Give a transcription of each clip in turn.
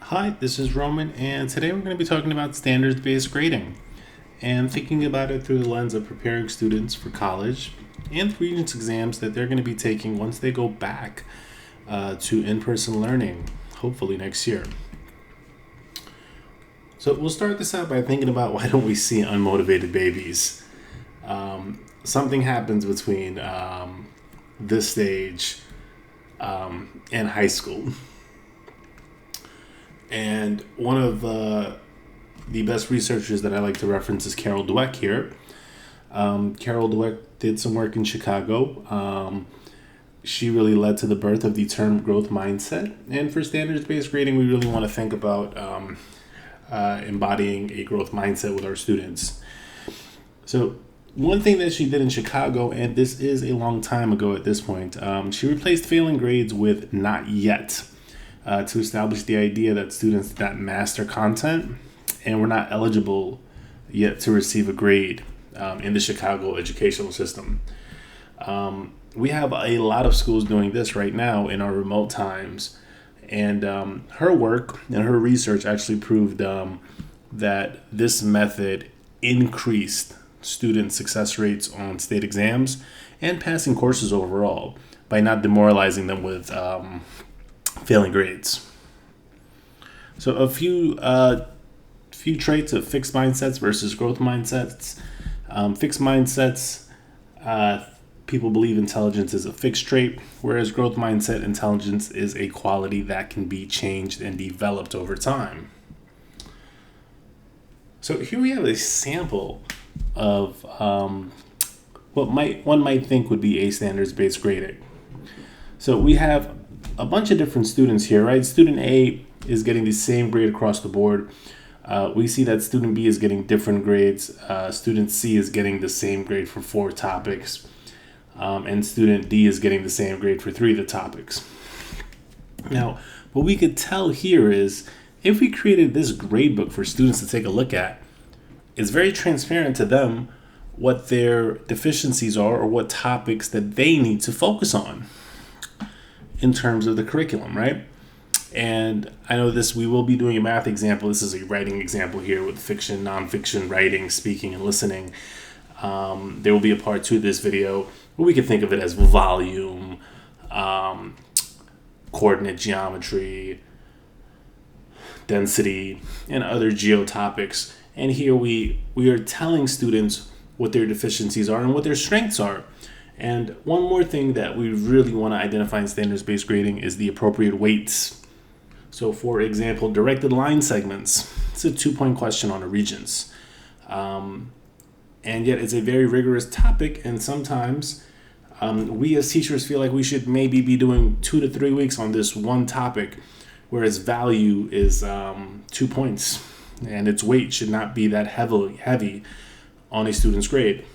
Hi, this is Roman, and today we're going to be talking about standards-based grading and thinking about it through the lens of preparing students for college and the Regents exams that they're going to be taking once they go back to in-person learning, hopefully next year. So we'll start this out by thinking about why don't we see unmotivated babies? Something happens between this stage and high school. And one of the best researchers that I like to reference is Carol Dweck here. Carol Dweck did some work in Chicago. She really led to the birth of the term growth mindset. And for standards-based grading, we really want to think about embodying a growth mindset with our students. So one thing that she did in Chicago, and this is a long time ago at this point, she replaced failing grades with not yet. To establish the idea that students that master content and were not eligible yet to receive a grade in the Chicago educational system. We have a lot of schools doing this right now in our remote times. And her work and her research actually proved that this method increased student success rates on state exams and passing courses overall by not demoralizing them with failing grades. So a few traits of fixed mindsets versus growth mindsets. Fixed mindsets, people believe intelligence is a fixed trait, whereas growth mindset intelligence is a quality that can be changed and developed over time. So here we have a sample of what one might think would be a standards-based grading. So we have a bunch of different students here, right? Student A is getting the same grade across the board. We see that student B is getting different grades. Student C is getting the same grade for 4 topics. And student D is getting the same grade for 3 of the topics. Now, what we could tell here is if we created this grade book for students to take a look at, it's very transparent to them what their deficiencies are or what topics that they need to focus on in terms of the curriculum, right? And I know we will be doing a math example. This is a writing example here with fiction, nonfiction, writing, speaking, and listening. There will be a part 2 of this video where we could think of it as volume, coordinate geometry, density, and other geo topics. And here we are telling students what their deficiencies are and what their strengths are. And one more thing that we really want to identify in standards-based grading is the appropriate weights. So for example, directed line segments. It's a 2-point question on a Regents. And yet it's a very rigorous topic, and sometimes we as teachers feel like we should maybe be doing 2 to 3 weeks on this one topic, whereas value is 2 points, and its weight should not be that heavy on a student's grade.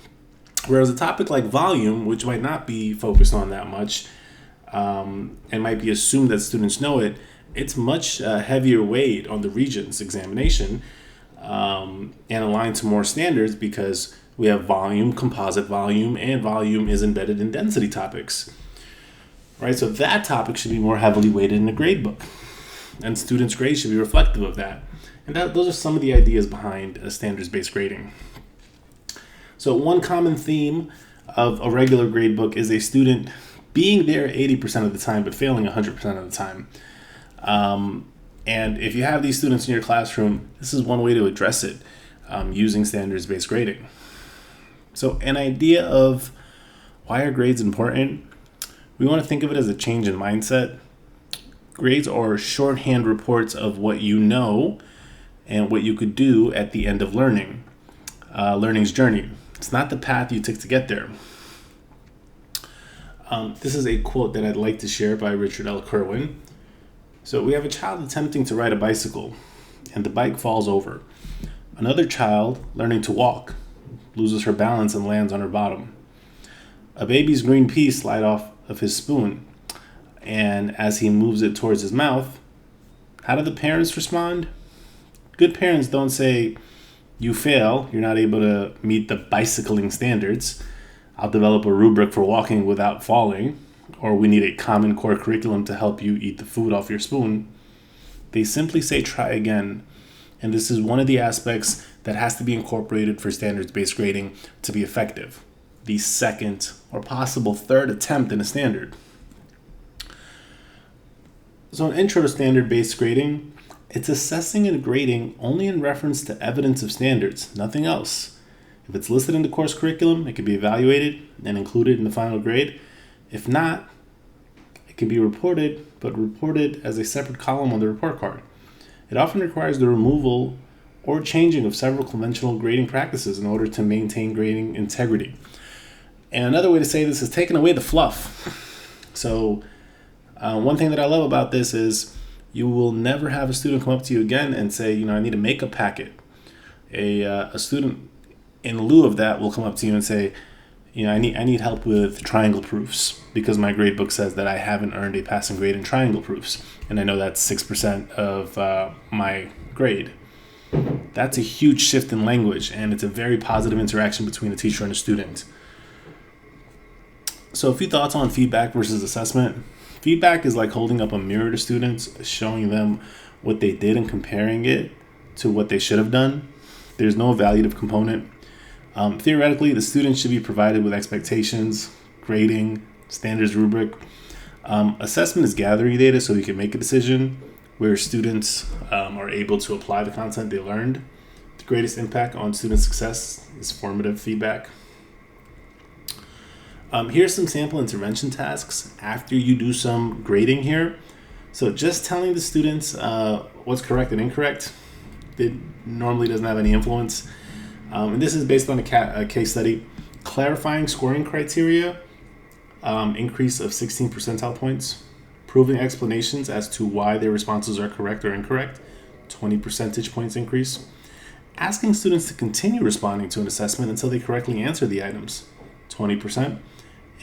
Whereas a topic like volume, which might not be focused on that much, and might be assumed that students know it, it's much heavier weight on the Regents examination and aligned to more standards because we have volume, composite volume, and volume is embedded in density topics. Right, so that topic should be more heavily weighted in the grade book, and students' grades should be reflective of that. And those are some of the ideas behind standards-based grading. So one common theme of a regular grade book is a student being there 80% of the time, but failing 100% of the time. And if you have these students in your classroom, this is one way to address it using standards-based grading. So an idea of why are grades important? We want to think of it as a change in mindset. Grades are shorthand reports of what you know and what you could do at the end of learning's journey. It's not the path you took to get there. This is a quote that I'd like to share by Richard L. Kerwin. So we have a child attempting to ride a bicycle, and the bike falls over. Another child learning to walk loses her balance and lands on her bottom. A baby's green peas slide off of his spoon, and as he moves it towards his mouth, how do the parents respond? Good parents don't say, "You fail, you're not able to meet the bicycling standards. I'll develop a rubric for walking without falling," or "we need a common core curriculum to help you eat the food off your spoon." They simply say try again. And this is one of the aspects that has to be incorporated for standards-based grading to be effective. The second or possible third attempt in a standard. So an intro to standard-based grading, it's assessing and grading only in reference to evidence of standards, nothing else. If it's listed in the course curriculum, it can be evaluated and included in the final grade. If not, it can be reported, but reported as a separate column on the report card. It often requires the removal or changing of several conventional grading practices in order to maintain grading integrity. And another way to say this is taking away the fluff. So one thing that I love about this is you will never have a student come up to you again and say, I need a makeup packet. A student, in lieu of that, will come up to you and say, I need help with triangle proofs because my grade book says that I haven't earned a passing grade in triangle proofs. And I know that's 6% of my grade. That's a huge shift in language, and it's a very positive interaction between a teacher and a student. So a few thoughts on feedback versus assessment. Feedback is like holding up a mirror to students, showing them what they did and comparing it to what they should have done. There's no evaluative component. Theoretically, the student should be provided with expectations, grading, standards rubric. Assessment is gathering data so you can make a decision where students are able to apply the content they learned. The greatest impact on student success is formative feedback. Here's some sample intervention tasks after you do some grading here. So just telling the students what's correct and incorrect, it normally doesn't have any influence. And this is based on a case study. Clarifying scoring criteria, increase of 16 percentile points. Proving explanations as to why their responses are correct or incorrect, 20 percentage points increase. Asking students to continue responding to an assessment until they correctly answer the items, 20%.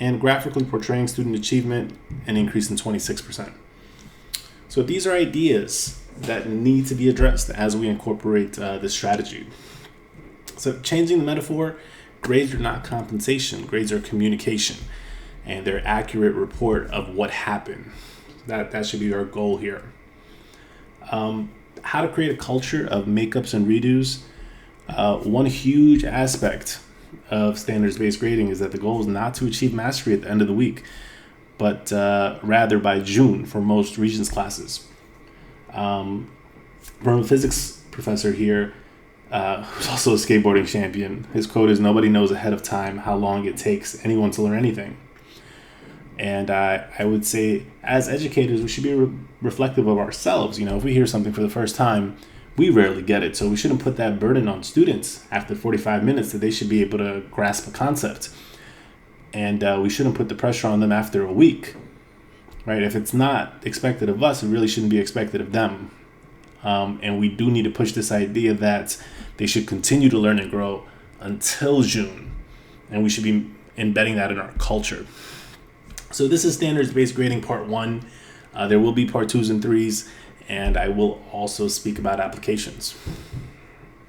And graphically portraying student achievement, an increase in 26%. So these are ideas that need to be addressed as we incorporate this strategy. So changing the metaphor, grades are not compensation, grades are communication, and they're accurate report of what happened. That should be our goal here. How to create a culture of makeups and redos. One huge aspect of standards-based grading is that the goal is not to achieve mastery at the end of the week, but rather by June for most Regents classes. From a physics professor here, who's also a skateboarding champion, his quote is, "Nobody knows ahead of time how long it takes anyone to learn anything." And I would say, as educators, we should be reflective of ourselves. If we hear something for the first time, we rarely get it. So we shouldn't put that burden on students after 45 minutes that they should be able to grasp a concept. And we shouldn't put the pressure on them after a week, right? If it's not expected of us, it really shouldn't be expected of them. And we do need to push this idea that they should continue to learn and grow until June. And we should be embedding that in our culture. So this is standards-based grading part 1. There will be part 2s and 3s, and I will also speak about applications.